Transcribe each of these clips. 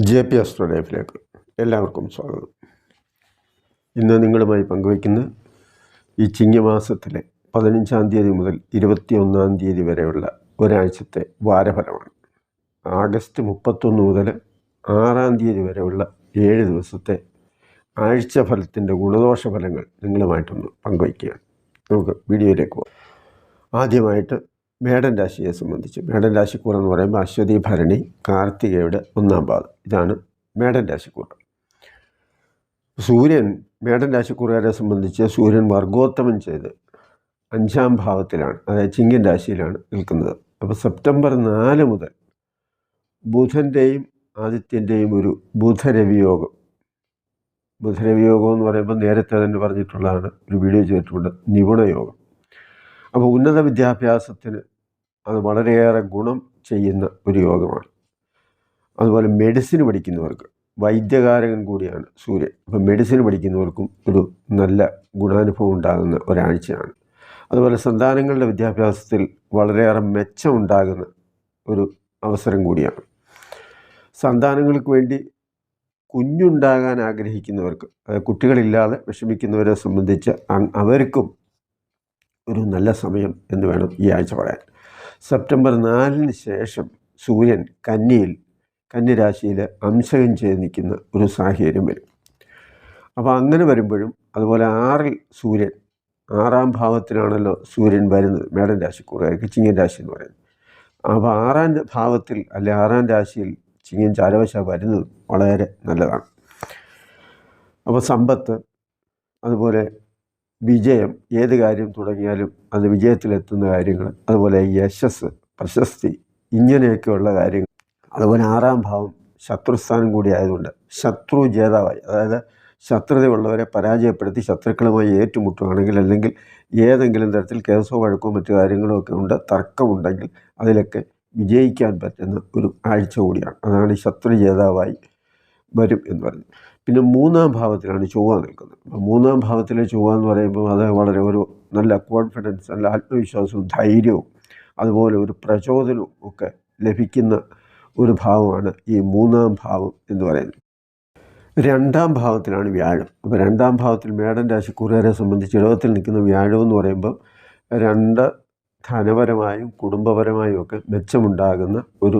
JP astro ലൈഫിലേക്ക് എല്ലാവർക്കും സ്വാഗതം. ഇന്ന് നിങ്ങളുമായി പങ്കുവയ്ക്കുന്ന ഈ ചിങ്ങമാസത്തിലെ 15-ാം തീയതി മുതൽ 21-ാം തീയതി വരെയുള്ള ഒരാഴ്ചത്തെ വാരഫലമാണ്. ആഗസ്റ്റ് 31 മുതൽ 6-ാം തീയതി വരെയുള്ള 7 ദിവസത്തെ ആഴ്ചഫലത്തിൻ്റെ ഗുണദോഷ ഫലങ്ങൾ നിങ്ങളുമായിട്ടൊന്ന് പങ്കുവയ്ക്കുകയാണ്. നമുക്ക് വീഡിയോയിലേക്ക് പോകാം. ആദ്യമായിട്ട് മേടൻ രാശിയെ സംബന്ധിച്ച് മേടൻ രാശിക്കൂർ എന്ന് പറയുമ്പോൾ അശ്വതി ഭരണി കാർത്തികയുടെ 1-ാം പാദം. ഇതാണ് മേടൻ രാശിക്കൂർ. സൂര്യൻ മേടൻ രാശിക്കൂറുകാരെ സംബന്ധിച്ച് സൂര്യൻ വർഗോത്തമം ചെയ്ത് 5-ാം ഭാവത്തിലാണ്, അതായത് ചിങ്ങൻ രാശിയിലാണ് നിൽക്കുന്നത്. അപ്പോൾ സെപ്റ്റംബർ 4 മുതൽ ബുധൻ്റെയും ആദിത്യൻ്റെയും ഒരു ബുധരവിയോഗം എന്ന് പറയുമ്പോൾ നേരത്തെ തന്നെ പറഞ്ഞിട്ടുള്ളതാണ്, ഒരു വീഡിയോ ചെയ്തിട്ടുണ്ട്, നിപുണയോഗം. അപ്പോൾ ഉന്നത വിദ്യാഭ്യാസത്തിന് അത് വളരെയേറെ ഗുണം ചെയ്യുന്ന ഒരു യോഗമാണ്. അതുപോലെ മെഡിസിൻ പഠിക്കുന്നവർക്ക്, വൈദ്യകാരകൻ കൂടിയാണ് സൂര്യൻ, അപ്പോൾ മെഡിസിൻ പഠിക്കുന്നവർക്കും ഒരു നല്ല ഗുണാനുഭവം ഉണ്ടാകുന്ന ഒരാഴ്ചയാണ്. അതുപോലെ സന്താനങ്ങളുടെ വിദ്യാഭ്യാസത്തിൽ വളരെയേറെ മെച്ചമുണ്ടാകുന്ന ഒരു അവസരം കൂടിയാണ്. സന്താനങ്ങൾക്ക് വേണ്ടി കുഞ്ഞുണ്ടാകാൻ ആഗ്രഹിക്കുന്നവർക്ക്, കുട്ടികളില്ലാതെ വിഷമിക്കുന്നവരെ സംബന്ധിച്ച് അവർക്കും ഒരു നല്ല സമയം എന്ന് വേണം ഈ ആഴ്ച പറയാൻ. സെപ്റ്റംബർ 4 ശേഷം സൂര്യൻ കന്യരാശിയിൽ അംശകം ചെയ്ത് നിൽക്കുന്ന ഒരു സാഹചര്യം വരും. അപ്പോൾ അങ്ങനെ വരുമ്പോഴും, അതുപോലെ 6-ൽ സൂര്യൻ, 6-ാം ഭാവത്തിലാണല്ലോ സൂര്യൻ വരുന്നത് മേടൻ രാശിക്കൂറുകാർക്ക്, ചിങ്ങൻ രാശി എന്ന് പറയുന്നത്. അപ്പോൾ 6-ാം ഭാവത്തിൽ അല്ലെ 6-ാം രാശിയിൽ ചിങ്ങൻ ചാരവശ വരുന്നത് വളരെ നല്ലതാണ്. അപ്പോൾ സമ്പത്ത്, അതുപോലെ വിജയം, ഏത് കാര്യം തുടങ്ങിയാലും അത് വിജയത്തിലെത്തുന്ന കാര്യങ്ങൾ, അതുപോലെ യശസ്, പ്രശസ്തി, ഇങ്ങനെയൊക്കെയുള്ള കാര്യങ്ങൾ. അതുപോലെ 6-ാം ഭാവം ശത്രുസ്ഥാനം കൂടി ആയതുകൊണ്ട് ശത്രു ജേതാവായി, അതായത് ശത്രുതയുള്ളവരെ പരാജയപ്പെടുത്തി ശത്രുക്കളുമായി ഏറ്റുമുട്ടുകയാണെങ്കിൽ, അല്ലെങ്കിൽ ഏതെങ്കിലും തരത്തിൽ കേസോ വഴക്കോ മറ്റു കാര്യങ്ങളോ ഒക്കെ ഉണ്ട്, തർക്കമുണ്ടെങ്കിൽ അതിലൊക്കെ വിജയിക്കാൻ പറ്റുന്ന ഒരു ആഴ്ച കൂടിയാണ്. അതാണ് ശത്രു ജേതാവായി വരും എന്ന് പറയുന്നത്. പിന്നെ 3-ാം ഭാവത്തിലാണ് ചൊവ്വ നിൽക്കുന്നത്. അപ്പോൾ 3-ാം ഭാവത്തിലെ ചൊവ്വ എന്ന് പറയുമ്പോൾ അത് വളരെ ഒരു നല്ല കോൺഫിഡൻസ്, നല്ല ആത്മവിശ്വാസവും ധൈര്യവും അതുപോലെ ഒരു പ്രചോദനവും ഒക്കെ ലഭിക്കുന്ന ഒരു ഭാവമാണ് ഈ 3-ാം ഭാവം എന്ന് പറയുന്നത്. 2-ാം ഭാവത്തിലാണ് വ്യാഴം. അപ്പോൾ 2-ാം ഭാവത്തിൽ മേടൻ രാശിക്കൂറുകാരെ സംബന്ധിച്ച് ഇടവത്തിൽ നിൽക്കുന്ന വ്യാഴം എന്ന് പറയുമ്പോൾ 2 ധനപരമായും കുടുംബപരമായും ഒക്കെ മെച്ചമുണ്ടാകുന്ന ഒരു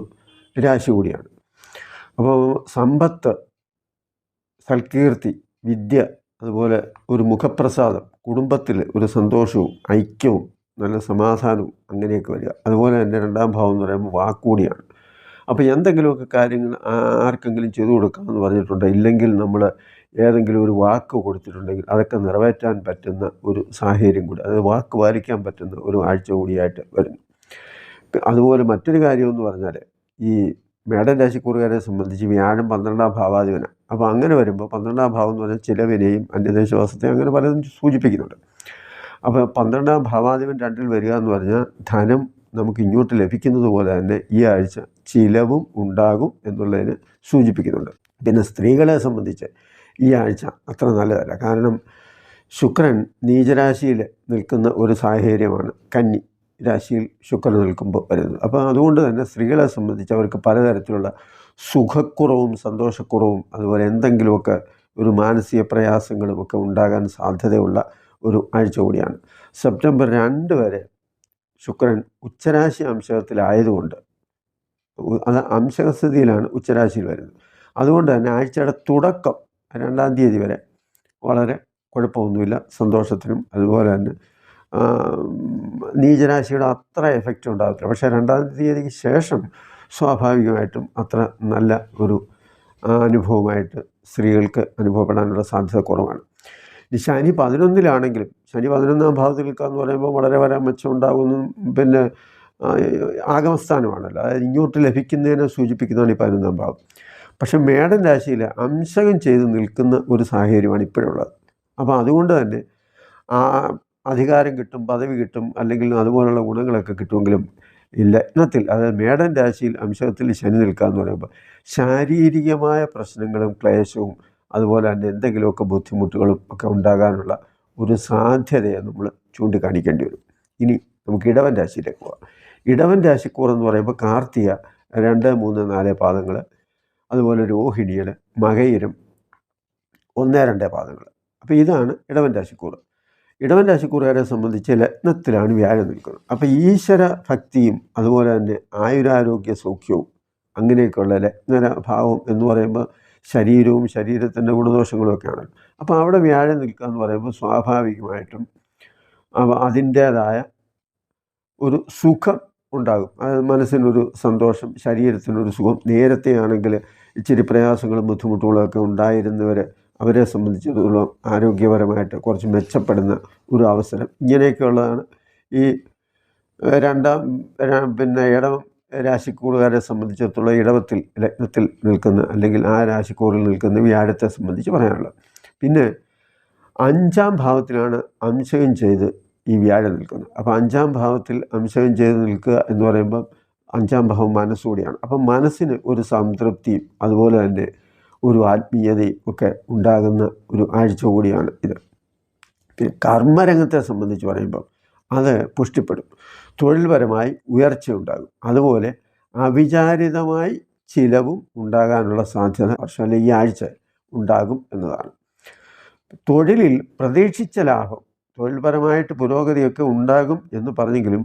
രാശി കൂടിയാണ്. അപ്പോൾ സമ്പത്ത്, സൽകീർത്തി, വിദ്യ, അതുപോലെ ഒരു മുഖപ്രസാദം, കുടുംബത്തിൽ ഒരു സന്തോഷവും ഐക്യവും നല്ല സമാധാനവും അങ്ങനെയൊക്കെ വരിക. അതുപോലെ തന്നെ 2-ാം ഭാവം എന്ന് പറയുമ്പോൾ വാക്കുകൂടിയാണ്. അപ്പോൾ എന്തെങ്കിലുമൊക്കെ കാര്യങ്ങൾ ആർക്കെങ്കിലും ചെയ്തു കൊടുക്കാമെന്ന് പറഞ്ഞിട്ടുണ്ട്, ഇല്ലെങ്കിൽ നമ്മൾ ഏതെങ്കിലും ഒരു വാക്ക് കൊടുത്തിട്ടുണ്ടെങ്കിൽ അതൊക്കെ നിറവേറ്റാൻ പറ്റുന്ന ഒരു സാഹചര്യം കൂടി, അതായത് വാക്ക് പാലിക്കാൻ പറ്റുന്ന ഒരു ആഴ്ച കൂടിയായിട്ട് വരുന്നു. അതുപോലെ മറ്റൊരു കാര്യമെന്ന് പറഞ്ഞാൽ, ഈ മേടൻ രാശിക്കൂറുകാരെ സംബന്ധിച്ച് വ്യാഴം 12-ാം ഭാവാധിപനാണ്. അപ്പോൾ അങ്ങനെ വരുമ്പോൾ 12-ാം ഭാവം എന്ന് പറഞ്ഞാൽ ചിലവിനെയും അന്യദേശവാസത്തെയും അങ്ങനെ പലതും സൂചിപ്പിക്കുന്നുണ്ട്. അപ്പോൾ 12-ാം ഭാവാധിപൻ 2-ൽ വരിക എന്ന് പറഞ്ഞാൽ ധനം നമുക്ക് ഇങ്ങോട്ട് ലഭിക്കുന്നത് പോലെ തന്നെ ഈ ആഴ്ച ചിലവും ഉണ്ടാകും എന്നുള്ളതിന് സൂചിപ്പിക്കുന്നുണ്ട്. പിന്നെ സ്ത്രീകളെ സംബന്ധിച്ച് ഈ ആഴ്ച അത്ര നല്ലതല്ല. കാരണം ശുക്രൻ നീചരാശിയിൽ നിൽക്കുന്ന ഒരു സാഹചര്യമാണ് കന്നി രാശിയിൽ ശുക്രൻ നിൽക്കുമ്പോൾ വരുന്നത്. അപ്പോൾ അതുകൊണ്ട് തന്നെ സ്ത്രീകളെ സംബന്ധിച്ച് അവർക്ക് പലതരത്തിലുള്ള സുഖക്കുറവും സന്തോഷക്കുറവും, അതുപോലെ എന്തെങ്കിലുമൊക്കെ ഒരു മാനസിക പ്രയാസങ്ങളും ഒക്കെ ഉണ്ടാകാൻ സാധ്യതയുള്ള ഒരു ആഴ്ച കൂടിയാണ്. സെപ്റ്റംബർ 2 വരെ ശുക്രൻ ഉച്ചരാശി അംശകത്തിലായതുകൊണ്ട്, അത് അംശകസ്ഥിതിയിലാണ് ഉച്ചരാശിയിൽ വരുന്നത്. അതുകൊണ്ട് തന്നെ ആഴ്ചയുടെ തുടക്കം 2-ാം തീയതി വരെ വളരെ കുഴപ്പമൊന്നുമില്ല, സന്തോഷത്തിനും അതുപോലെ തന്നെ നീചരാശിയുടെ അത്ര എഫക്റ്റ് ഉണ്ടാകത്തില്ല. പക്ഷേ 2-ാം തീയതിക്ക് ശേഷം സ്വാഭാവികമായിട്ടും അത്ര നല്ല ഒരു അനുഭവമായിട്ട് സ്ത്രീകൾക്ക് അനുഭവപ്പെടാനുള്ള സാധ്യത കുറവാണ്. ഈ ശനി 11-ലാണെങ്കിലും, ശനി 11-ാം ഭാവത്തിൽ നിൽക്കുക എന്ന് പറയുമ്പോൾ വളരെ മെച്ചം ഉണ്ടാകുന്നു. പിന്നെ ആഗമസ്ഥാനമാണല്ലോ, അതായത് ഇങ്ങോട്ട് ലഭിക്കുന്നതിനെ സൂചിപ്പിക്കുന്നതാണ് ഈ 11-ാം ഭാവം. പക്ഷേ മേടൻ രാശിയിൽ അംശകം ചെയ്ത് നിൽക്കുന്ന ഒരു സാഹചര്യമാണ് ഇപ്പോഴുള്ളത്. അപ്പോൾ അതുകൊണ്ട് തന്നെ അധികാരം കിട്ടും, പദവി കിട്ടും, അല്ലെങ്കിൽ അതുപോലുള്ള ഗുണങ്ങളൊക്കെ കിട്ടുമെങ്കിലും ലഗ്നത്തിൽ, അതായത് മേടൻ രാശിയിൽ അംശകത്തിൽ ശനി നിൽക്കുക എന്ന് പറയുമ്പോൾ ശാരീരികമായ പ്രശ്നങ്ങളും ക്ലേശവും അതുപോലെ തന്നെ എന്തെങ്കിലുമൊക്കെ ബുദ്ധിമുട്ടുകളും ഒക്കെ ഉണ്ടാകാനുള്ള ഒരു സാധ്യതയെ നമ്മൾ ചൂണ്ടിക്കാണിക്കേണ്ടി വരും. ഇനി നമുക്ക് ഇടവൻ രാശിയിലേക്ക് പോകാം. ഇടവൻ രാശിക്കൂർ എന്ന് പറയുമ്പോൾ കാർത്തിക 2, 3, 4 പാദങ്ങൾ, അതുപോലെ രോഹിണിയുടെ മകയിരം 1-2 പാദങ്ങൾ. അപ്പോൾ ഇതാണ് ഇടവൻ രാശിക്കൂർ. ഇടവൻ രാശിക്കൂറുകാരെ സംബന്ധിച്ച് ലഗ്നത്തിലാണ് വ്യാഴം നിൽക്കുന്നത്. അപ്പോൾ ഈശ്വര ഭക്തിയും അതുപോലെ തന്നെ ആയുരാരോഗ്യ സൗഖ്യവും അങ്ങനെയൊക്കെയുള്ള ലഗ്നഭാവം എന്ന് പറയുമ്പോൾ ശരീരവും ശരീരത്തിൻ്റെ ഗുണദോഷങ്ങളും ഒക്കെയാണല്ലോ. അപ്പോൾ അവിടെ വ്യാഴം നിൽക്കുക എന്ന് പറയുമ്പോൾ സ്വാഭാവികമായിട്ടും അതിൻ്റേതായ ഒരു സുഖം ഉണ്ടാകും. അത് മനസ്സിനൊരു സന്തോഷം, ശരീരത്തിനൊരു സുഖം. നേരത്തെ ആണെങ്കിൽ ഇച്ചിരി പ്രയാസങ്ങളും ബുദ്ധിമുട്ടുകളൊക്കെ ഉണ്ടായിരുന്നവർ, അവരെ സംബന്ധിച്ചിടത്തോളം ആരോഗ്യപരമായിട്ട് കുറച്ച് മെച്ചപ്പെടുന്ന ഒരു അവസരം. ഇങ്ങനെയൊക്കെയുള്ളതാണ് ഈ ഇടവം രാശിക്കൂറുകാരെ സംബന്ധിച്ചിടത്തോളം ഇടവത്തിൽ ലഗ്നത്തിൽ നിൽക്കുന്ന അല്ലെങ്കിൽ ആ രാശിക്കൂറിൽ നിൽക്കുന്ന വ്യാഴത്തെ സംബന്ധിച്ച് പറയാനുള്ളത്. പിന്നെ 5-ാം ഭാവത്തിലാണ് അംശകം ചെയ്ത് ഈ വ്യാഴം നിൽക്കുന്നത്. അപ്പോൾ 5-ാം ഭാവത്തിൽ അംശകം ചെയ്ത് നിൽക്കുക എന്ന് പറയുമ്പം 5-ാം ഭാവം മനസ്സുകൂടിയാണ്. അപ്പം മനസ്സിന് ഒരു സംതൃപ്തിയും അതുപോലെ തന്നെ ഒരു ആത്മീയതയും ഒക്കെ ഉണ്ടാകുന്ന ഒരു ആഴ്ച കൂടിയാണ് ഇത്. പിന്നെ കർമ്മരംഗത്തെ സംബന്ധിച്ച് പറയുമ്പം അത് പുഷ്ടിപ്പെടും. തൊഴിൽപരമായി ഉയർച്ചയുണ്ടാകും. അതുപോലെ അവിചാരിതമായി ചിലവും ഉണ്ടാകാനുള്ള സാധ്യത വർഷം ഈ ആഴ്ച ഉണ്ടാകും എന്നതാണ്. തൊഴിലിൽ പ്രതീക്ഷിച്ച ലാഭം, തൊഴിൽപരമായിട്ട് പുരോഗതിയൊക്കെ ഉണ്ടാകും എന്ന് പറഞ്ഞെങ്കിലും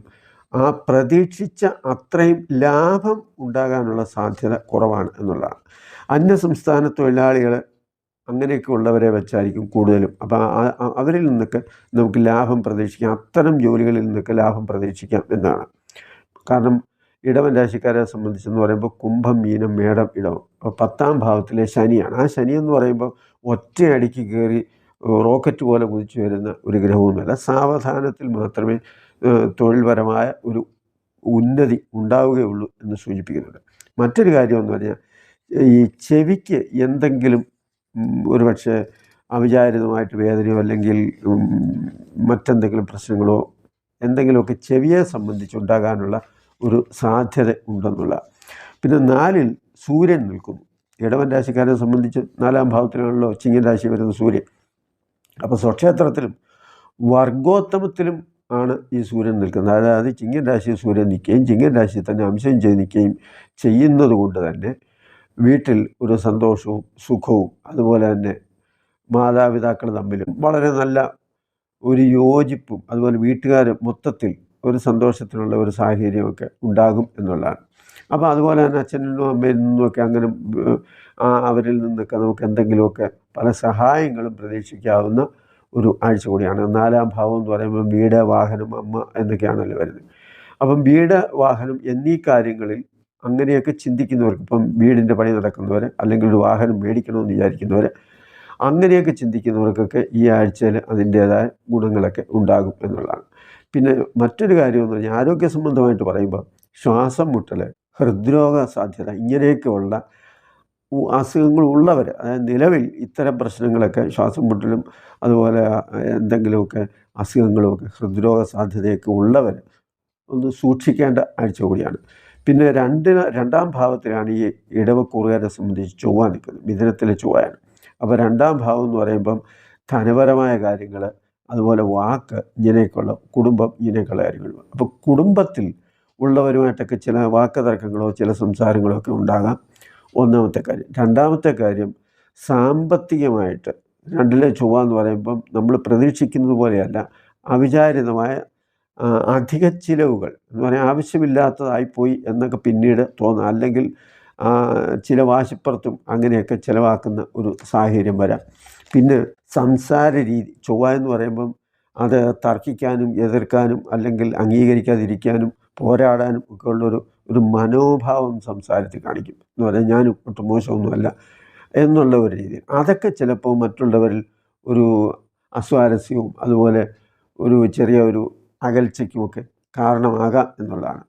ആ പ്രതീക്ഷിച്ച അത്രയും ലാഭം ഉണ്ടാകാനുള്ള സാധ്യത കുറവാണ് എന്നുള്ളതാണ്. അന്യസംസ്ഥാന തൊഴിലാളികൾ അങ്ങനെയൊക്കെ ഉള്ളവരെ വെച്ചായിരിക്കും കൂടുതലും. അപ്പോൾ അവരിൽ നിന്നൊക്കെ നമുക്ക് ലാഭം പ്രതീക്ഷിക്കാം, അത്തരം ജോലികളിൽ നിന്നൊക്കെ ലാഭം പ്രതീക്ഷിക്കാം എന്നാണ്. കാരണം ഇടവൻ രാശിക്കാരെ സംബന്ധിച്ചെന്ന് പറയുമ്പോൾ കുംഭം, മീനം, മേടം, ഇടവം. അപ്പോൾ 10-ാം ഭാവത്തിലെ ശനിയാണ്. ആ ശനി എന്ന് പറയുമ്പോൾ ഒറ്റയടിക്ക് കയറി റോക്കറ്റ് പോലെ കുതിച്ചു വരുന്ന ഒരു ഗ്രഹമൊന്നുമല്ല. സാവധാനത്തിൽ മാത്രമേ തൊഴിൽപരമായ ഒരു ഉന്നതി ഉണ്ടാവുകയുള്ളൂ എന്ന് സൂചിപ്പിക്കുന്നുണ്ട്. മറ്റൊരു കാര്യമെന്ന് പറഞ്ഞാൽ ഈ ചെവിക്ക് എന്തെങ്കിലും ഒരു പക്ഷേ അവിചാരിതമായിട്ട് വേദനയോ അല്ലെങ്കിൽ മറ്റെന്തെങ്കിലും പ്രശ്നങ്ങളോ എന്തെങ്കിലുമൊക്കെ ചെവിയെ സംബന്ധിച്ചുണ്ടാകാനുള്ള ഒരു സാധ്യത ഉണ്ടെന്നുള്ള. പിന്നെ 4-ൽ സൂര്യൻ നിൽക്കുന്നു. ഇടവൻ രാശിക്കാരെ സംബന്ധിച്ച് 4-ാം ഭാവത്തിലാണല്ലോ ചിങ്ങൻ രാശി വരുന്ന സൂര്യൻ. അപ്പോൾ സ്വക്ഷേത്രത്തിലും വർഗോത്തമത്തിലും ആണ് ഈ സൂര്യൻ നിൽക്കുന്നത്. അതായത് ചിങ്ങൻ രാശിയിൽ സൂര്യൻ നിൽക്കുകയും ചിങ്ങൻ രാശിയിൽ തന്നെ അംശം ചെയ്ത് നിൽക്കുകയും ചെയ്യുന്നത് കൊണ്ട് തന്നെ വീട്ടിൽ ഒരു സന്തോഷവും സുഖവും അതുപോലെ തന്നെ മാതാപിതാക്കൾ തമ്മിലും വളരെ നല്ല ഒരു യോജിപ്പും അതുപോലെ വീട്ടുകാർ മൊത്തത്തിൽ ഒരു സന്തോഷത്തിനുള്ള ഒരു സാഹചര്യമൊക്കെ ഉണ്ടാകും എന്നുള്ളതാണ്. അപ്പോൾ അതുപോലെ തന്നെ അച്ഛനും അമ്മയിൽ നിന്നുമൊക്കെ അങ്ങനെ അവരിൽ നിന്നൊക്കെ നമുക്ക് എന്തെങ്കിലുമൊക്കെ പല സഹായങ്ങളും പ്രതീക്ഷിക്കാവുന്ന ഒരു ആഴ്ച കൂടിയാണ്. 4-ാം ഭാവം എന്ന് പറയുമ്പോൾ വീട്, വാഹനം, അമ്മ എന്നൊക്കെയാണല്ലോ വരുന്നത്. അപ്പം വീട്, വാഹനം എന്നീ കാര്യങ്ങളിൽ അങ്ങനെയൊക്കെ ചിന്തിക്കുന്നവർക്ക്, ഇപ്പം വീടിൻ്റെ പണി നടക്കുന്നവർ അല്ലെങ്കിൽ ഒരു വാഹനം മേടിക്കണമെന്ന് വിചാരിക്കുന്നവർ, അങ്ങനെയൊക്കെ ചിന്തിക്കുന്നവർക്കൊക്കെ ഈ ആഴ്ചയിൽ അതിൻ്റേതായ ഗുണങ്ങളൊക്കെ ഉണ്ടാകും എന്നുള്ളതാണ്. പിന്നെ മറ്റൊരു കാര്യമെന്ന് പറഞ്ഞാൽ ആരോഗ്യ സംബന്ധമായിട്ട് പറയുമ്പോൾ ശ്വാസം മുട്ടൽ, ഹൃദ്രോഗ സാധ്യത, ഇങ്ങനെയൊക്കെയുള്ള അസുഖങ്ങളുള്ളവർ, അതായത് നിലവിൽ ഇത്തരം പ്രശ്നങ്ങളൊക്കെ ശ്വാസം മുട്ടലും അതുപോലെ എന്തെങ്കിലുമൊക്കെ അസുഖങ്ങളുമൊക്കെ ഹൃദ്രോഗ സാധ്യതയൊക്കെ ഉള്ളവർ ഒന്ന് സൂക്ഷിക്കേണ്ട ആഴ്ച കൂടിയാണ്. പിന്നെ 2-ാം ഭാവത്തിലാണ് ഈ ഇടവക്കൂറുകാരെ സംബന്ധിച്ച് ചൊവ്വ നിൽക്കുന്നത്. മിഥുനത്തിലെ ചൊവ്വയാണ്. അപ്പോൾ 2-ാം ഭാവം എന്ന് പറയുമ്പം ധനപരമായ കാര്യങ്ങൾ, അതുപോലെ വാക്ക്, ഇങ്ങനെയൊക്കെയുള്ള കുടുംബം, ഇങ്ങനെയൊക്കെയുള്ള കാര്യങ്ങൾ. അപ്പോൾ കുടുംബത്തിൽ ഉള്ളവരുമായിട്ടൊക്കെ ചില വാക്ക് തർക്കങ്ങളോ ചില സംസാരങ്ങളോ ഒക്കെ ഉണ്ടാകാം. 1-ാമത്തെ കാര്യം. 2-ാമത്തെ കാര്യം സാമ്പത്തികമായിട്ട് 2-ലെ ചൊവ്വ എന്ന് പറയുമ്പം നമ്മൾ പ്രതീക്ഷിക്കുന്നത് പോലെയല്ല, അവിചാരിതമായ അധിക ചിലവുകൾ എന്ന് പറയാൻ ആവശ്യമില്ലാത്തതായിപ്പോയി എന്നൊക്കെ പിന്നീട് തോന്നാം. അല്ലെങ്കിൽ ചില വാശിപ്പുറത്തും അങ്ങനെയൊക്കെ ചിലവാക്കുന്ന ഒരു സാഹചര്യം വരാം. പിന്നെ സംസാര രീതി, ചൊവ്വ എന്ന് പറയുമ്പം അത് തർക്കിക്കാനും എതിർക്കാനും അല്ലെങ്കിൽ അംഗീകരിക്കാതിരിക്കാനും പോരാടാനും ഒക്കെ ഉള്ളൊരു മനോഭാവം സംസാരത്തിൽ കാണിക്കും. എന്ന് പറഞ്ഞാൽ ഞാൻ ഒട്ടും മോശമൊന്നുമല്ല എന്നുള്ള ഒരു രീതി. അതൊക്കെ ചിലപ്പോൾ മറ്റുള്ളവരിൽ ഒരു അസ്വാരസ്യവും അതുപോലെ ഒരു ചെറിയ ഒരു അകൽച്ചയ്ക്കുമൊക്കെ കാരണമാകാം എന്നുള്ളതാണ്.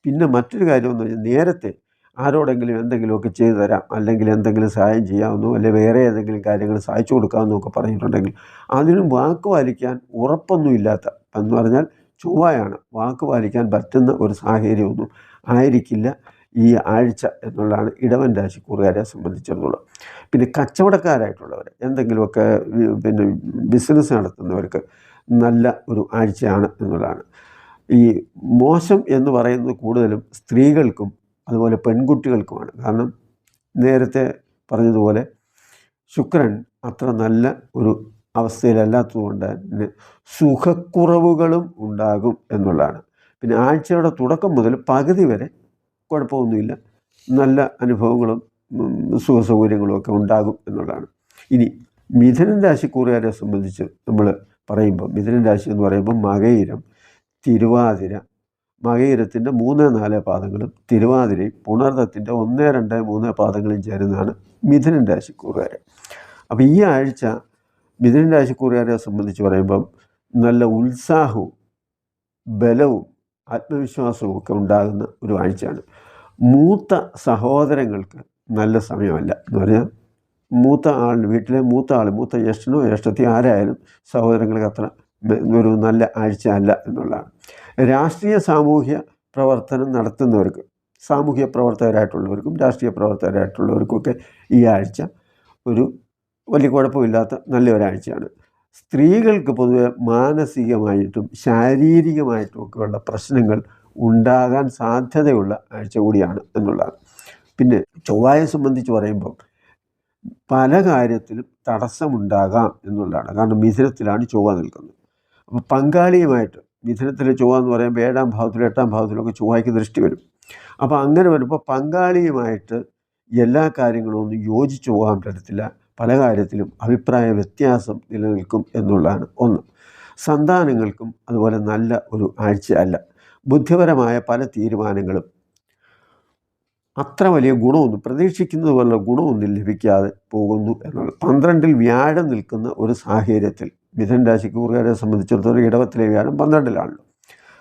പിന്നെ മറ്റൊരു കാര്യമെന്ന് പറഞ്ഞാൽ നേരത്തെ ആരോടെങ്കിലും എന്തെങ്കിലുമൊക്കെ ചെയ്തു തരാം, അല്ലെങ്കിൽ എന്തെങ്കിലും സഹായം ചെയ്യാമെന്നോ അല്ലെങ്കിൽ വേറെ ഏതെങ്കിലും കാര്യങ്ങൾ സഹായിച്ചു കൊടുക്കാമെന്നോ ഒക്കെ പറഞ്ഞിട്ടുണ്ടെങ്കിൽ അതിനും വാക്ക് പാലിക്കാൻ ഉറപ്പൊന്നുമില്ലാത്ത, എന്ന് പറഞ്ഞാൽ ചൊവ്വയാണ്, വാക്ക് പാലിക്കാൻ പറ്റുന്ന ഒരു സാഹചര്യമൊന്നും ആയിരിക്കില്ല ഈ ആഴ്ച എന്നുള്ളതാണ് ഇടവൻ രാശിക്കൂറുകാരെ സംബന്ധിച്ചിടത്തോളം. പിന്നെ കച്ചവടക്കാരായിട്ടുള്ളവർ, എന്തെങ്കിലുമൊക്കെ പിന്നെ ബിസിനസ് നടത്തുന്നവർക്ക് നല്ല ഒരു ആഴ്ചയാണ് എന്നുള്ളതാണ്. ഈ മോശം എന്ന് പറയുന്നത് കൂടുതലും സ്ത്രീകൾക്കും അതുപോലെ പെൺകുട്ടികൾക്കുമാണ്. കാരണം നേരത്തെ പറഞ്ഞതുപോലെ ശുക്രൻ അത്ര നല്ല ഒരു അവസ്ഥയിലല്ലാത്തതുകൊണ്ട് തന്നെ സുഖക്കുറവുകളും ഉണ്ടാകും എന്നുള്ളതാണ്. പിന്നെ ആഴ്ചയുടെ തുടക്കം മുതൽ പകുതി വരെ കുഴപ്പമൊന്നുമില്ല, നല്ല അനുഭവങ്ങളും സുഖസൗകര്യങ്ങളും ഒക്കെ ഉണ്ടാകും എന്നുള്ളതാണ്. ഇനി മിഥുനൻ രാശിക്കൂറുകാരെ സംബന്ധിച്ച് നമ്മൾ പറയുമ്പോൾ, മിഥുനൻ രാശി എന്ന് പറയുമ്പോൾ മകയിരം, തിരുവാതിര, മകയിരത്തിൻ്റെ 3, 4 പാദങ്ങളും തിരുവാതിരയും പുണർദത്തിൻ്റെ 1, 2, 3 പാദങ്ങളും ചേരുന്നതാണ് മിഥുനൻ രാശിക്കൂറുകാർ. അപ്പോൾ ഈ ആഴ്ച മിഥുനൻ രാശിക്കൂറുകാരെ സംബന്ധിച്ച് പറയുമ്പം നല്ല ഉത്സാഹവും ബലവും ആത്മവിശ്വാസവും ഒക്കെ ഉണ്ടാകുന്ന ഒരു ആഴ്ചയാണ്. മൂത്ത സഹോദരങ്ങൾക്ക് നല്ല സമയമല്ല എന്ന് പറഞ്ഞാൽ, മൂത്ത ആളിന്, വീട്ടിലെ മൂത്ത ജ്യേഷ്ഠനോ ജ്യേഷ്ഠത്തിയോ ആരായാലും സഹോദരങ്ങൾക്ക് അത്ര ഒരു നല്ല ആഴ്ച അല്ല എന്നുള്ളതാണ്. രാഷ്ട്രീയ സാമൂഹ്യ പ്രവർത്തനം നടത്തുന്നവർക്ക്, സാമൂഹ്യ പ്രവർത്തകരായിട്ടുള്ളവർക്കും രാഷ്ട്രീയ പ്രവർത്തകരായിട്ടുള്ളവർക്കുമൊക്കെ ഈ ആഴ്ച ഒരു വലിയ കുഴപ്പമില്ലാത്ത നല്ല ഒരാഴ്ചയാണ്. സ്ത്രീകൾക്ക് പൊതുവെ മാനസികമായിട്ടും ശാരീരികമായിട്ടും ഒക്കെയുള്ള പ്രശ്നങ്ങൾ ഉണ്ടാകാൻ സാധ്യതയുള്ള ആഴ്ച കൂടിയാണ് എന്നുള്ളതാണ്. പിന്നെ ചൊവ്വയെ സംബന്ധിച്ച് പറയുമ്പോൾ പല കാര്യത്തിലും തടസ്സമുണ്ടാകാം എന്നുള്ളതാണ്. കാരണം മിഥുനത്തിലാണ് ചൊവ്വ നിൽക്കുന്നത്. അപ്പോൾ പങ്കാളിയുമായിട്ട്, മിഥുനത്തിലെ ചൊവ്വ എന്ന് പറയുമ്പോൾ 7-ാം ഭാവത്തിലും 8-ാം ഭാവത്തിലൊക്കെ ചൊവ്വയ്ക്ക് ദൃഷ്ടി വരും. അപ്പോൾ അങ്ങനെ വരുമ്പോൾ പങ്കാളിയുമായിട്ട് എല്ലാ കാര്യങ്ങളും ഒന്നും യോജിച്ചു പോകാൻ പറ്റത്തില്ല, പല കാര്യത്തിലും അഭിപ്രായ വ്യത്യാസം നിലനിൽക്കും എന്നുള്ളതാണ് ഒന്ന്. സന്താനങ്ങൾക്കും അതുപോലെ നല്ല ഒരു ആഴ്ച അല്ല. ബുദ്ധിപരമായ പല തീരുമാനങ്ങളും അത്ര വലിയ ഗുണമൊന്നും, പ്രതീക്ഷിക്കുന്നത് പോലുള്ള ഗുണമൊന്നും ലഭിക്കാതെ പോകുന്നു എന്നുള്ളത്. 12-ൽ വ്യാഴം നിൽക്കുന്ന ഒരു സാഹചര്യത്തിൽ മിഥുൻ രാശിക്കൂറുകാരെ സംബന്ധിച്ചിടത്തോളം ഇടവത്തിലെ വ്യാഴം 12-ലാണല്ലോ.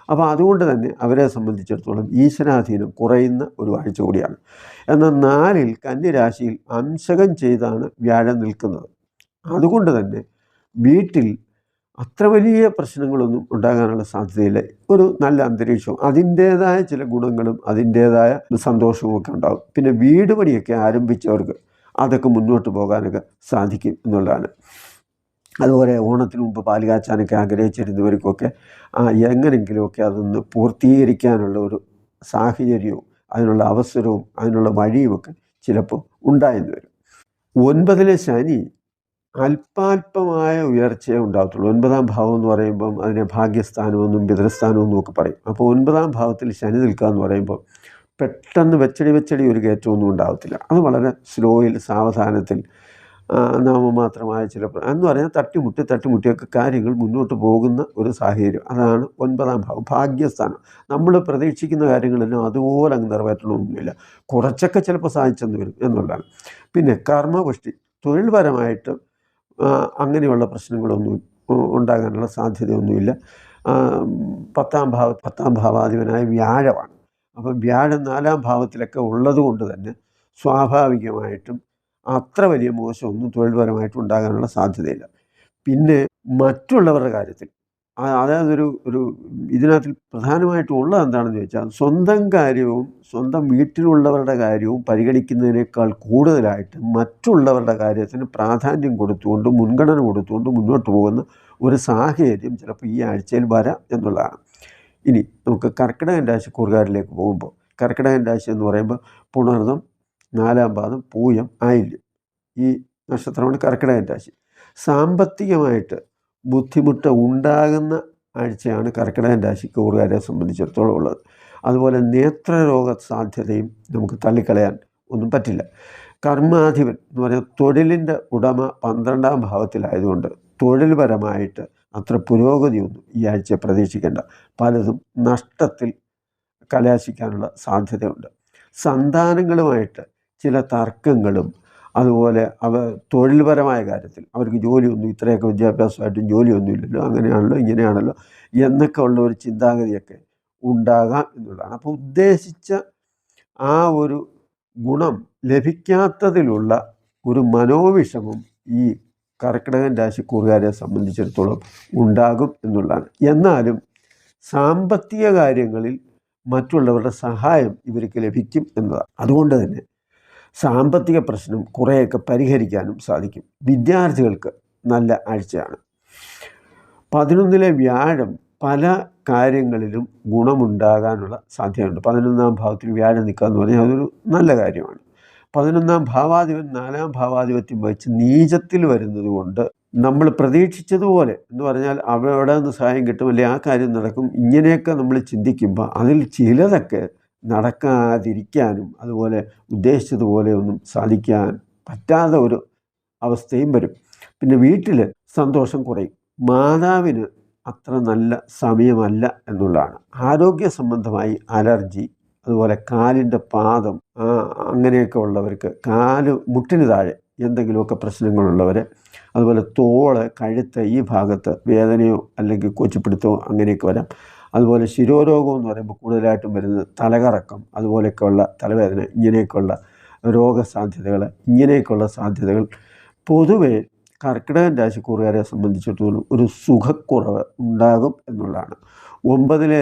അപ്പോൾ അതുകൊണ്ട് തന്നെ അവരെ സംബന്ധിച്ചിടത്തോളം ഈശ്വരാധീനം കുറയുന്ന ഒരു ആഴ്ച കൂടിയാണ്. എന്നാൽ 4-ൽ കന്യരാശിയിൽ അംശകം ചെയ്താണ് വ്യാഴം നിൽക്കുന്നത്. അതുകൊണ്ട് തന്നെ വീട്ടിൽ അത്ര വലിയ പ്രശ്നങ്ങളൊന്നും ഉണ്ടാകാനുള്ള സാധ്യതയില്ല. ഒരു നല്ല അന്തരീക്ഷവും അതിൻ്റേതായ ചില ഗുണങ്ങളും അതിൻ്റേതായ സന്തോഷവും ഒക്കെ ഉണ്ടാകും. പിന്നെ വീട് പണിയൊക്കെ ആരംഭിച്ചവർക്ക് അതൊക്കെ മുന്നോട്ട് പോകാനൊക്കെ സാധിക്കും എന്നുള്ളതാണ്. അതുപോലെ ഓണത്തിന് മുമ്പ് പാല് കാച്ചാനൊക്കെ ആഗ്രഹിച്ചിരുന്നവർക്കൊക്കെ എങ്ങനെയെങ്കിലുമൊക്കെ അതൊന്ന് പൂർത്തീകരിക്കാനുള്ള ഒരു സാഹചര്യവും അതിനുള്ള അവസരവും അതിനുള്ള വഴിയുമൊക്കെ ചിലപ്പോൾ ഉണ്ടായെന്ന് വരും. 9-ലെ ശനി അല്പാൽപമായ ഉയർച്ചയെ ഉണ്ടാകത്തുള്ളൂ. 9-ാം ഭാവം എന്ന് പറയുമ്പം അതിനെ ഭാഗ്യസ്ഥാനമെന്നും പിതൃസ്ഥാനമെന്നും ഒക്കെ പറയും. അപ്പോൾ 9-ാം ഭാവത്തിൽ ശനി നിൽക്കുക എന്ന് പറയുമ്പോൾ പെട്ടെന്ന് വെച്ചടി ഒരു കയറ്റമൊന്നും ഉണ്ടാകത്തില്ല. അത് വളരെ സ്ലോയിൽ, സാവധാനത്തിൽ, നാമമാത്രമായ ചില എന്ന് പറഞ്ഞാൽ തട്ടിമുട്ടിയൊക്കെ കാര്യങ്ങൾ മുന്നോട്ട് പോകുന്ന ഒരു സാഹചര്യം. അതാണ് 9-ാം ഭാവം, ഭാഗ്യസ്ഥാനം. നമ്മൾ പ്രതീക്ഷിക്കുന്ന കാര്യങ്ങളെല്ലാം അതുപോലെ അങ്ങ് നിറവേറ്റണമെന്നൊന്നുമില്ല, കുറച്ചൊക്കെ ചിലപ്പോൾ സാധിച്ചെന്ന് വരും എന്നുള്ളതാണ്. പിന്നെ കർമ്മപുഷ്ടി, തൊഴിൽപരമായിട്ട് അങ്ങനെയുള്ള പ്രശ്നങ്ങളൊന്നും ഉണ്ടാകാനുള്ള സാധ്യതയൊന്നുമില്ല. 10-ാം ഭാവാധിപനായ വ്യാഴമാണ്. അപ്പം വ്യാഴം 4-ാം ഭാവത്തിലൊക്കെ ഉള്ളത് കൊണ്ട് തന്നെ സ്വാഭാവികമായിട്ടും അത്ര വലിയ മോശമൊന്നും തൊഴിൽപരമായിട്ട് ഉണ്ടാകാനുള്ള സാധ്യതയില്ല. പിന്നെ മറ്റുള്ളവരുടെ കാര്യത്തിൽ, അതായത് ഒരു ഇതിനകത്ത് പ്രധാനമായിട്ടും ഉള്ളത് എന്താണെന്ന് ചോദിച്ചാൽ, സ്വന്തം കാര്യവും സ്വന്തം വീട്ടിലുള്ളവരുടെ കാര്യവും പരിഗണിക്കുന്നതിനേക്കാൾ കൂടുതലായിട്ട് മറ്റുള്ളവരുടെ കാര്യത്തിന് പ്രാധാന്യം കൊടുത്തുകൊണ്ട്, മുൻഗണന കൊടുത്തുകൊണ്ട് മുന്നോട്ട് പോകുന്ന ഒരു സാഹചര്യം ചിലപ്പോൾ ഈ ആഴ്ചയിൽ വരാം എന്നുള്ളതാണ്. ഇനി നമുക്ക് കർക്കിടകൻ രാശിക്കൂറുകാരിലേക്ക് പോകുമ്പോൾ, കർക്കിടകൻ രാശി എന്ന് പറയുമ്പോൾ പുണർദം, 4-ാം പാദം, പൂയം, ആയില്യം, ഈ നക്ഷത്രമാണ് കർക്കിടകൻ രാശി. സാമ്പത്തികമായിട്ട് ബുദ്ധിമുട്ട് ഉണ്ടാകുന്ന ആഴ്ചയാണ് കർക്കിടകൻ രാശിക്കൂറുകാരെ സംബന്ധിച്ചിടത്തോളം ഉള്ളത്. അതുപോലെ നേത്രരോഗ സാധ്യതയും നമുക്ക് തള്ളിക്കളയാൻ ഒന്നും പറ്റില്ല. കർമാധിപൻ എന്ന് പറയുന്ന തൊഴിലിൻ്റെ ഉടമ 12-ാം ഭാവത്തിലായതുകൊണ്ട് തൊഴിൽപരമായിട്ട് അത്ര പുരോഗതിയൊന്നും ഈ ആഴ്ച പ്രതീക്ഷിക്കേണ്ട. പലതും നഷ്ടത്തിൽ കലാശിക്കാനുള്ള സാധ്യതയുണ്ട്. സന്താനങ്ങളുമായിട്ട് ചില തർക്കങ്ങളും, അതുപോലെ തൊഴിൽപരമായ കാര്യത്തിൽ അവർക്ക് ജോലിയൊന്നും, ഇത്രയൊക്കെ വിദ്യാഭ്യാസമായിട്ടും ജോലിയൊന്നുമില്ലല്ലോ, അങ്ങനെയാണല്ലോ ഇങ്ങനെയാണല്ലോ എന്നൊക്കെ ഉള്ള ഒരു ചിന്താഗതിയൊക്കെ ഉണ്ടാകാം എന്നുള്ളതാണ്. അപ്പോൾ ഉദ്ദേശിച്ച ആ ഒരു ഗുണം ലഭിക്കാത്തതിലുള്ള ഒരു മനോവിഷമം ഈ കർക്കിടകൻ രാശിക്കൂറുകാരെ സംബന്ധിച്ചിടത്തോളം ഉണ്ടാകും എന്നുള്ളതാണ്. എന്നാലും സാമ്പത്തിക കാര്യങ്ങളിൽ മറ്റുള്ളവരുടെ സഹായം ഇവർക്ക് ലഭിക്കും എന്നതാണ്. അതുകൊണ്ട് തന്നെ സാമ്പത്തിക പ്രശ്നം കുറേയൊക്കെ പരിഹരിക്കാനും സാധിക്കും. വിദ്യാർത്ഥികൾക്ക് നല്ല ആഴ്ചയാണ്. 11-ലെ വ്യാഴം പല കാര്യങ്ങളിലും ഗുണമുണ്ടാകാനുള്ള സാധ്യതയുണ്ട്. 11-ാം ഭാവത്തിൽ വ്യാഴം നിൽക്കുക എന്ന് പറഞ്ഞാൽ അതൊരു നല്ല കാര്യമാണ്. 11ാം ഭാവാധിപൻ 4ാം ഭാവാധിപത്യം വഹിച്ച് നീചത്തിൽ വരുന്നത് കൊണ്ട് നമ്മൾ പ്രതീക്ഷിച്ചതുപോലെ എന്ന് പറഞ്ഞാൽ അവിടെ നിന്ന് സഹായം കിട്ടും, അല്ലെങ്കിൽ ആ കാര്യം നടക്കും, ഇങ്ങനെയൊക്കെ നമ്മൾ ചിന്തിക്കുമ്പോൾ അതിൽ ചിലതൊക്കെ നടക്കാതിരിക്കാനും അതുപോലെ ഉദ്ദേശിച്ചതുപോലെ ഒന്നും സാധിക്കാൻ പറ്റാത്ത ഒരു അവസ്ഥയും വരും. പിന്നെ വീട്ടിൽ സന്തോഷം കുറയും. മാതാവിന് അത്ര നല്ല സമയമല്ല എന്നുള്ളതാണ്. ആരോഗ്യ സംബന്ധമായി അലർജി, അതുപോലെ കാലിൻ്റെ പാദം അങ്ങനെയൊക്കെ ഉള്ളവർക്ക്, മുട്ടിന് താഴെ എന്തെങ്കിലുമൊക്കെ പ്രശ്നങ്ങളുള്ളവർ, അതുപോലെ തോള്, കഴുത്ത് ഈ ഭാഗത്ത് വേദനയോ അല്ലെങ്കിൽ കൊച്ചുപിടുത്തമോ അങ്ങനെയൊക്കെ വരാം. അതുപോലെ ശിരോരോഗം എന്ന് പറയുമ്പോൾ കൂടുതലായിട്ടും വരുന്നത് തലകറക്കം, അതുപോലെയൊക്കെയുള്ള തലവേദന, ഇങ്ങനെയൊക്കെയുള്ള രോഗസാധ്യതകൾ, ഇങ്ങനെയൊക്കെയുള്ള സാധ്യതകൾ പൊതുവേ കർക്കിടകൻ രാശിക്കൂറുകാരെ സംബന്ധിച്ചിടത്തോളം ഒരു സുഖക്കുറവ് ഉണ്ടാകും എന്നുള്ളതാണ്. 9ൽ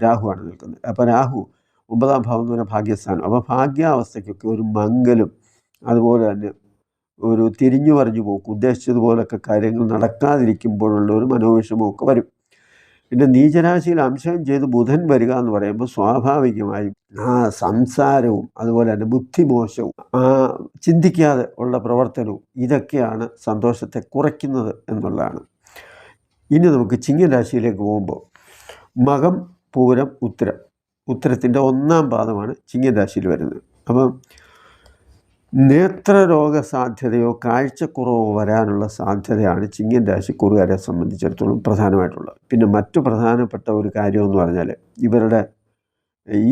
രാഹുവാണ് നിൽക്കുന്നത്. അപ്പോൾ രാഹു 9ാം ഭാവം എന്ന് പറഞ്ഞാൽ ഭാഗ്യസ്ഥാനം. അപ്പോൾ ഭാഗ്യാവസ്ഥയ്ക്കൊക്കെ ഒരു മംഗലും അതുപോലെ തന്നെ ഒരു തിരിഞ്ഞു പറഞ്ഞു പോക്കും, ഉദ്ദേശിച്ചതുപോലൊക്കെ കാര്യങ്ങൾ നടക്കാതിരിക്കുമ്പോഴുള്ള ഒരു മനോവിഷമമൊക്കെ വരും. പിന്നെ നീചരാശിയിൽ അംശം ചെയ്ത് ബുധൻ വരിക എന്ന് പറയുമ്പോൾ സ്വാഭാവികമായും സംസാരവും അതുപോലെ തന്നെ ബുദ്ധിമോശവും ചിന്തിക്കാതെ ഉള്ള പ്രവർത്തനവും ഇതൊക്കെയാണ് സന്തോഷത്തെ കുറയ്ക്കുന്നത് എന്നുള്ളതാണ്. ഇനി നമുക്ക് ചിങ്ങൻ രാശിയിലേക്ക് പോകുമ്പോൾ മകം, പൂരം, ഉത്തരത്തിൻ്റെ 1ാം പാദമാണ് ചിങ്ങൻ രാശിയിൽ വരുന്നത്. അപ്പം നേത്രരോഗ സാധ്യതയോ കാഴ്ചക്കുറവോ വരാനുള്ള സാധ്യതയാണ് ചിങ്ങൻ രാശിക്കൂറുകാരെ സംബന്ധിച്ചിടത്തോളം പ്രധാനമായിട്ടുള്ളത്. പിന്നെ മറ്റു പ്രധാനപ്പെട്ട ഒരു കാര്യമെന്ന് പറഞ്ഞാൽ ഇവരുടെ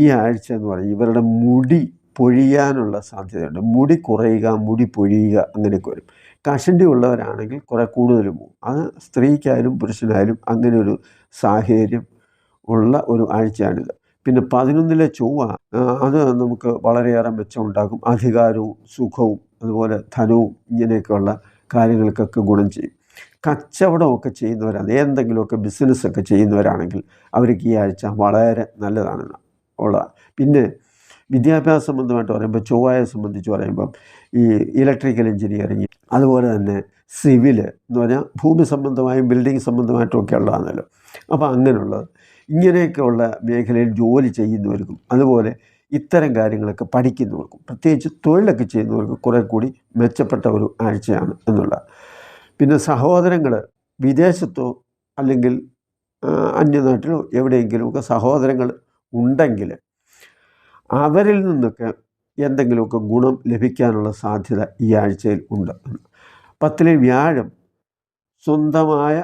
ഈ ആഴ്ച എന്ന് പറഞ്ഞാൽ ഇവരുടെ മുടി പൊഴിയാനുള്ള സാധ്യതയുണ്ട്. മുടി കുറയുക, മുടി പൊഴിയുക അങ്ങനെയൊക്കെ വരും. കഷണ്ടി ഉള്ളവരാണെങ്കിൽ കുറേ കൂടുതലും പോകും. അത് സ്ത്രീക്കായാലും പുരുഷനായാലും അങ്ങനെ ഒരു സാഹചര്യം ഉള്ള ഒരു ആഴ്ചയാണിത്. പിന്നെ 11ലെ ചൊവ്വ അത് നമുക്ക് വളരെയേറെ മെച്ചമുണ്ടാക്കും. അധികാരവും സുഖവും അതുപോലെ ധനവും ഇങ്ങനെയൊക്കെയുള്ള കാര്യങ്ങൾക്കൊക്കെ ഗുണം ചെയ്യും. കച്ചവടമൊക്കെ ചെയ്യുന്നവരാണ്, എന്തെങ്കിലുമൊക്കെ ബിസിനസ്സൊക്കെ ചെയ്യുന്നവരാണെങ്കിൽ അവർക്ക് ഈ ആഴ്ച വളരെ നല്ലതാണെന്ന് ഉള്ളതാണ്. പിന്നെ വിദ്യാഭ്യാസ സംബന്ധമായിട്ട് പറയുമ്പോൾ ചൊവ്വയെ സംബന്ധിച്ച് പറയുമ്പം ഈ ഇലക്ട്രിക്കൽ എഞ്ചിനീയറിങ്, അതുപോലെ തന്നെ സിവിൽ എന്ന് പറഞ്ഞാൽ ഭൂമി സംബന്ധമായും ബിൽഡിംഗ് സംബന്ധമായിട്ടും ഒക്കെ ഉള്ളതാണല്ലോ. അപ്പോൾ അങ്ങനെയുള്ളത് ഇങ്ങനെയൊക്കെയുള്ള മേഖലയിൽ ജോലി ചെയ്യുന്നവർക്കും അതുപോലെ ഇത്തരം കാര്യങ്ങളൊക്കെ പഠിക്കുന്നവർക്കും പ്രത്യേകിച്ച് തൊഴിലൊക്കെ ചെയ്യുന്നവർക്ക് കുറേ കൂടി മെച്ചപ്പെട്ട ഒരു ആഴ്ചയാണ് എന്നുള്ളത്. പിന്നെ സഹോദരങ്ങൾ വിദേശത്തോ അല്ലെങ്കിൽ അന്യനാട്ടിലോ എവിടെയെങ്കിലുമൊക്കെ സഹോദരങ്ങൾ ഉണ്ടെങ്കിൽ അവരിൽ നിന്നൊക്കെ എന്തെങ്കിലുമൊക്കെ ഗുണം ലഭിക്കാനുള്ള സാധ്യത ഈ ആഴ്ചയിൽ ഉണ്ട്. 10ലെ വ്യാഴം സ്വന്തമായ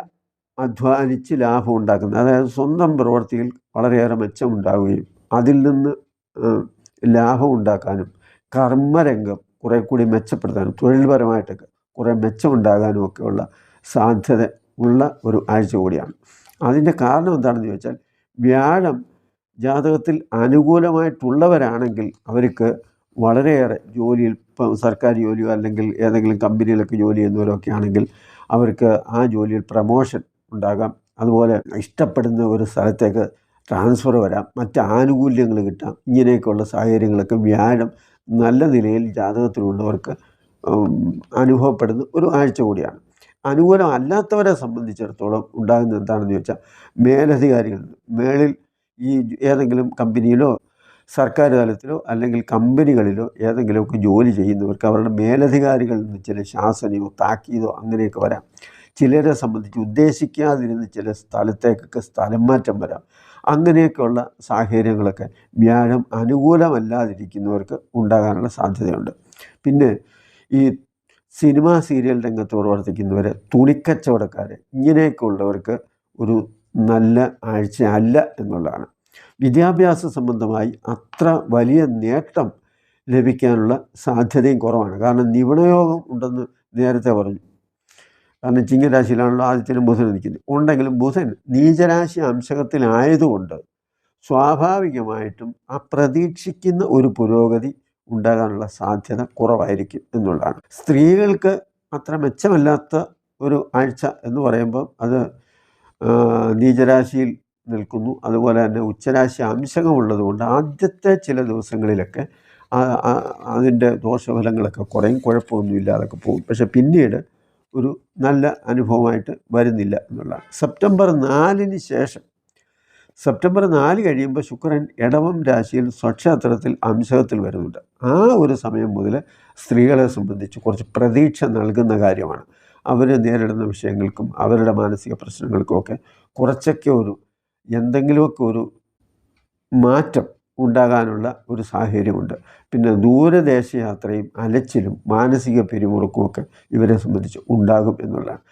അധ്വാനിച്ച് ലാഭം ഉണ്ടാക്കുന്നത്, അതായത് സ്വന്തം പ്രവൃത്തിയിൽ വളരെയേറെ മെച്ചമുണ്ടാവുകയും അതിൽ നിന്ന് ലാഭം ഉണ്ടാക്കാനും കർമ്മരംഗം കുറേ കൂടി മെച്ചപ്പെടുത്താനും തൊഴിൽപരമായിട്ടൊക്കെ കുറേ മെച്ചമുണ്ടാകാനും ഒക്കെയുള്ള സാധ്യത ഉള്ള ഒരു ആഴ്ച കൂടിയാണ്. അതിൻ്റെ കാരണം എന്താണെന്ന് ചോദിച്ചാൽ വ്യാഴം ജാതകത്തിൽ അനുകൂലമായിട്ടുള്ളവരാണെങ്കിൽ അവർക്ക് വളരെയേറെ ജോലിയിൽ, ഇപ്പം സർക്കാർ ജോലിയോ അല്ലെങ്കിൽ ഏതെങ്കിലും കമ്പനിയിലൊക്കെ ജോലി ചെയ്യുന്നവരൊക്കെ ആണെങ്കിൽ അവർക്ക് ആ ജോലിയിൽ പ്രമോഷൻ ഉണ്ടാകാം. അതുപോലെ ഇഷ്ടപ്പെടുന്ന ഒരു സ്ഥലത്തേക്ക് ട്രാൻസ്ഫർ വരാം, മറ്റ് ആനുകൂല്യങ്ങൾ കിട്ടാം. ഇങ്ങനെയൊക്കെയുള്ള സാഹചര്യങ്ങളൊക്കെ വ്യാഴം നല്ല നിലയിൽ ജാതകത്തിലുള്ളവർക്ക് അനുഭവപ്പെടുന്ന ഒരു ആഴ്ച കൂടിയാണ്. അനുകൂലം അല്ലാത്തവരെ സംബന്ധിച്ചിടത്തോളം ഉണ്ടാകുന്നത് എന്താണെന്ന് ചോദിച്ചാൽ മേലധികാരികൾ മേളിൽ ഈ ഏതെങ്കിലും കമ്പനിയിലോ സർക്കാർ തലത്തിലോ അല്ലെങ്കിൽ കമ്പനികളിലോ ഏതെങ്കിലുമൊക്കെ ജോലി ചെയ്യുന്നവർക്ക് അവരുടെ മേലധികാരികളിൽ നിന്ന് ചില ശാസനയോ താക്കീതോ അങ്ങനെയൊക്കെ വരാം. ചിലരെ സംബന്ധിച്ച് ഉദ്ദേശിക്കാതിരുന്ന് ചില സ്ഥലത്തേക്കൊക്കെ സ്ഥലം മാറ്റം വരാം. അങ്ങനെയൊക്കെയുള്ള സാഹചര്യങ്ങളൊക്കെ വ്യാഴം അനുകൂലമല്ലാതിരിക്കുന്നവർക്ക് ഉണ്ടാകാനുള്ള സാധ്യതയുണ്ട്. പിന്നെ ഈ സിനിമ സീരിയൽ രംഗത്ത് പ്രവർത്തിക്കുന്നവർ, തുണിക്കച്ചവടക്കാർ, ഇങ്ങനെയൊക്കെ ഉള്ളവർക്ക് ഒരു നല്ല ആഴ്ച അല്ല എന്നുള്ളതാണ്. വിദ്യാഭ്യാസ സംബന്ധമായി അത്ര വലിയ നേട്ടം ലഭിക്കാനുള്ള സാധ്യതയും കുറവാണ്. കാരണം നിപുണയോഗം ഉണ്ടെന്ന് നേരത്തെ പറഞ്ഞു. കാരണം ചിങ്ങരാശിയിലാണല്ലോ ആദ്യത്തിനും ബുധൻ നിൽക്കുന്നത്. ഉണ്ടെങ്കിലും ബുധൻ നീചരാശി അംശകത്തിലായതുകൊണ്ട് സ്വാഭാവികമായിട്ടും അപ്രതീക്ഷിക്കുന്ന ഒരു പുരോഗതി ഉണ്ടാകാനുള്ള സാധ്യത കുറവായിരിക്കും എന്നുള്ളതാണ്. സ്ത്രീകൾക്ക് അത്ര മെച്ചമല്ലാത്ത ഒരു ആഴ്ച എന്ന് പറയുമ്പോൾ അത് നീചരാശിയിൽ നിൽക്കുന്നു. അതുപോലെ തന്നെ ഉച്ചരാശി അംശകമുള്ളതുകൊണ്ട് ആദ്യത്തെ ചില ദിവസങ്ങളിലൊക്കെ അതിൻ്റെ ദോഷഫലങ്ങളൊക്കെ കുറയും, കുഴപ്പമൊന്നുമില്ലാതൊക്കെ പോകും. പക്ഷെ പിന്നീട് ഒരു നല്ല അനുഭവമായിട്ട് വരുന്നില്ല എന്നുള്ളതാണ്. സെപ്റ്റംബർ 4 ശേഷം സെപ്റ്റംബർ 4 കഴിയുമ്പോൾ ശുക്രൻ ഇടവം രാശിയിൽ സ്വക്ഷേത്രത്തിൽ അംശത്തിൽ വരുന്നുണ്ട്. ആ ഒരു സമയം മുതൽ സ്ത്രീകളെ സംബന്ധിച്ച് കുറച്ച് പ്രതീക്ഷ നൽകുന്ന കാര്യമാണ്. അവർ നേരിടുന്ന വിഷയങ്ങൾക്കും അവരുടെ മാനസിക പ്രശ്നങ്ങൾക്കുമൊക്കെ കുറച്ചൊക്കെ എന്തെങ്കിലുമൊക്കെ ഒരു മാറ്റം ഉണ്ടാകാനുള്ള ഒരു സാഹചര്യമുണ്ട്. പിന്നെ ദൂരദേശയാത്രയും അലച്ചിലും മാനസിക പിരിമുറുക്കുമൊക്കെ ഇവരെ സംബന്ധിച്ച് ഉണ്ടാകും എന്നുള്ളതാണ്.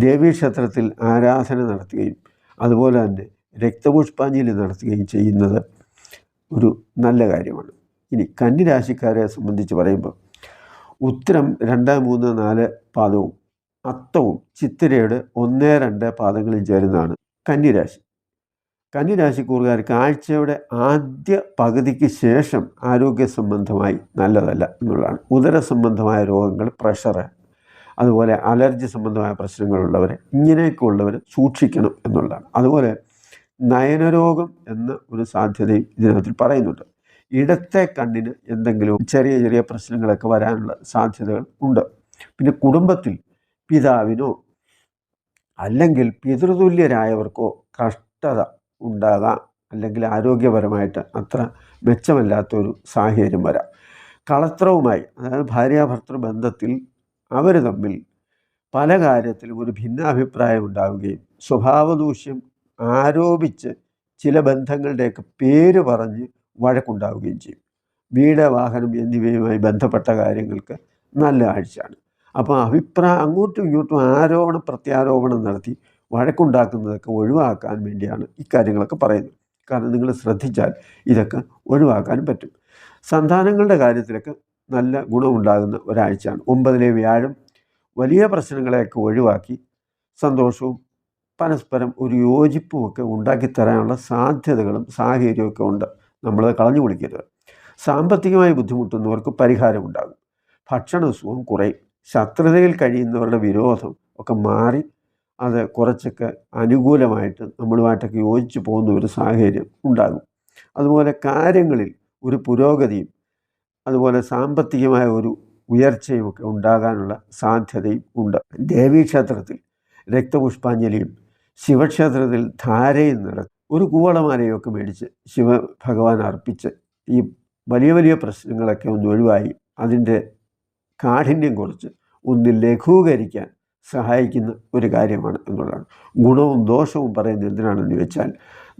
ദേവീക്ഷേത്രത്തിൽ ആരാധന നടത്തുകയും അതുപോലെ തന്നെ രക്തപുഷ്പാഞ്ജലി നടത്തുകയും ചെയ്യുന്നത് ഒരു നല്ല കാര്യമാണ്. ഇനി കന്നിരാശിക്കാരെ സംബന്ധിച്ച് പറയുമ്പോൾ ഉത്തരം 2, 3, 4 പാദവും അത്തവും ചിത്തിരയുടെ 1, 2 പാദങ്ങളിൽ ചേരുന്നതാണ് കന്നിരാശി. കന്നിരാശിക്കൂറുകാർക്ക് ആഴ്ചയുടെ ആദ്യ പകുതിക്ക് ശേഷം ആരോഗ്യ സംബന്ധമായി നല്ലതല്ല എന്നുള്ളതാണ്. ഉദര സംബന്ധമായ രോഗങ്ങൾ, പ്രഷറ്, അതുപോലെ അലർജി സംബന്ധമായ പ്രശ്നങ്ങളുള്ളവർ, ഇങ്ങനെയൊക്കെ ഉള്ളവർ സൂക്ഷിക്കണം എന്നുള്ളതാണ്. അതുപോലെ നയനരോഗം എന്ന ഒരു സാധ്യതയും ഇതിനകത്തിൽ പറയുന്നുണ്ട്. ഇടത്തെ കണ്ണിന് എന്തെങ്കിലും ചെറിയ ചെറിയ പ്രശ്നങ്ങളൊക്കെ വരാനുള്ള സാധ്യതകൾ ഉണ്ട്. പിന്നെ കുടുംബത്തിൽ പിതാവിനോ അല്ലെങ്കിൽ പിതൃതുല്യരായവർക്കോ കഷ്ടത ഉണ്ടാകാം, അല്ലെങ്കിൽ ആരോഗ്യപരമായിട്ട് അത്ര മെച്ചമല്ലാത്തൊരു സാഹചര്യം വരാം. കളത്രവുമായി, അതായത് ഭാര്യാഭർത്തൃ ബന്ധത്തിൽ അവർ തമ്മിൽ പല കാര്യത്തിലും ഒരു ഭിന്നാഭിപ്രായം ഉണ്ടാവുകയും സ്വഭാവദൂഷ്യം ആരോപിച്ച് ചില ബന്ധങ്ങളുടെയൊക്കെ പേര് പറഞ്ഞ് വഴക്കുണ്ടാവുകയും ചെയ്യും. വീട്, വാഹനം എന്നിവയുമായി ബന്ധപ്പെട്ട കാര്യങ്ങൾക്ക് നല്ല ആഴ്ചയാണ്. അപ്പോൾ അങ്ങോട്ടും ഇങ്ങോട്ടും ആരോപണം പ്രത്യാരോപണം നടത്തി വഴക്കുണ്ടാക്കുന്നതൊക്കെ ഒഴിവാക്കാൻ വേണ്ടിയാണ് ഇക്കാര്യങ്ങളൊക്കെ പറയുന്നത്. കാരണം നിങ്ങൾ ശ്രദ്ധിച്ചാൽ ഇതൊക്കെ ഒഴിവാക്കാനും പറ്റും. സന്താനങ്ങളുടെ കാര്യത്തിലൊക്കെ നല്ല ഗുണമുണ്ടാകുന്ന ഒരാഴ്ചയാണ്. 9-ലെ വ്യാഴം വലിയ പ്രശ്നങ്ങളെയൊക്കെ ഒഴിവാക്കി സന്തോഷവും പരസ്പരം ഒരു യോജിപ്പുമൊക്കെ ഉണ്ടാക്കിത്തരാനുള്ള സാധ്യതകളും സാഹചര്യമൊക്കെ ഉണ്ട്. നമ്മളത് കളഞ്ഞു കുളിക്കരുത്. സാമ്പത്തികമായി ബുദ്ധിമുട്ടുന്നവർക്ക് പരിഹാരമുണ്ടാകും. ഭക്ഷണസുഖം കുറയും. ശത്രുതയിൽ കഴിയുന്നവരുടെ വിരോധം ഒക്കെ മാറി അത് കുറച്ചൊക്കെ അനുകൂലമായിട്ട് നമ്മളുമായിട്ടൊക്കെ യോജിച്ച് പോകുന്ന ഒരു സാഹചര്യം ഉണ്ടാകും. അതുപോലെ കാര്യങ്ങളിൽ ഒരു പുരോഗതിയും അതുപോലെ സാമ്പത്തികമായ ഒരു ഉയർച്ചയുമൊക്കെ ഉണ്ടാകാനുള്ള സാധ്യതയും ഉണ്ട്. ദേവീക്ഷേത്രത്തിൽ രക്തപുഷ്പാഞ്ജലിയും ശിവക്ഷേത്രത്തിൽ ധാരയും നടത്തി ഒരു കൂവളമാലയൊക്കെ മേടിച്ച് ശിവഭഗവാൻ അർപ്പിച്ച് ഈ വലിയ വലിയ പ്രശ്നങ്ങളൊക്കെ ഒന്ന് ഒഴിവായി അതിൻ്റെ കാഠിന്യം കുറച്ച് ഒന്ന് ലഘൂകരിക്കാൻ സഹായിക്കുന്ന ഒരു കാര്യമാണ് എന്നുള്ളതാണ്. ഗുണവും ദോഷവും പറയുന്നത് എന്തിനാണെന്ന് വെച്ചാൽ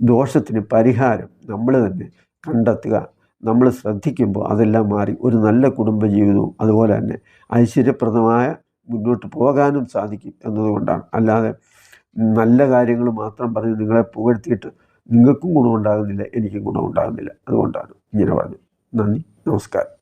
ദോഷത്തിന് പരിഹാരം നമ്മൾ തന്നെ കണ്ടെത്തുക. നമ്മൾ ശ്രദ്ധിക്കുമ്പോൾ അതെല്ലാം മാറി ഒരു നല്ല കുടുംബജീവിതവും അതുപോലെ തന്നെ ഐശ്വര്യപ്രദമായ മുന്നോട്ട് പോകാനും സാധിക്കും എന്നതുകൊണ്ടാണ്. അല്ലാതെ നല്ല കാര്യങ്ങൾ മാത്രം പറഞ്ഞ് നിങ്ങളെ പുകഴ്ത്തിയിട്ട് നിങ്ങൾക്കും ഗുണമുണ്ടാകുന്നില്ല, എനിക്കും ഗുണമുണ്ടാകുന്നില്ല. അതുകൊണ്ടാണ് ഇങ്ങനെ പറഞ്ഞത്. നന്ദി, നമസ്കാരം.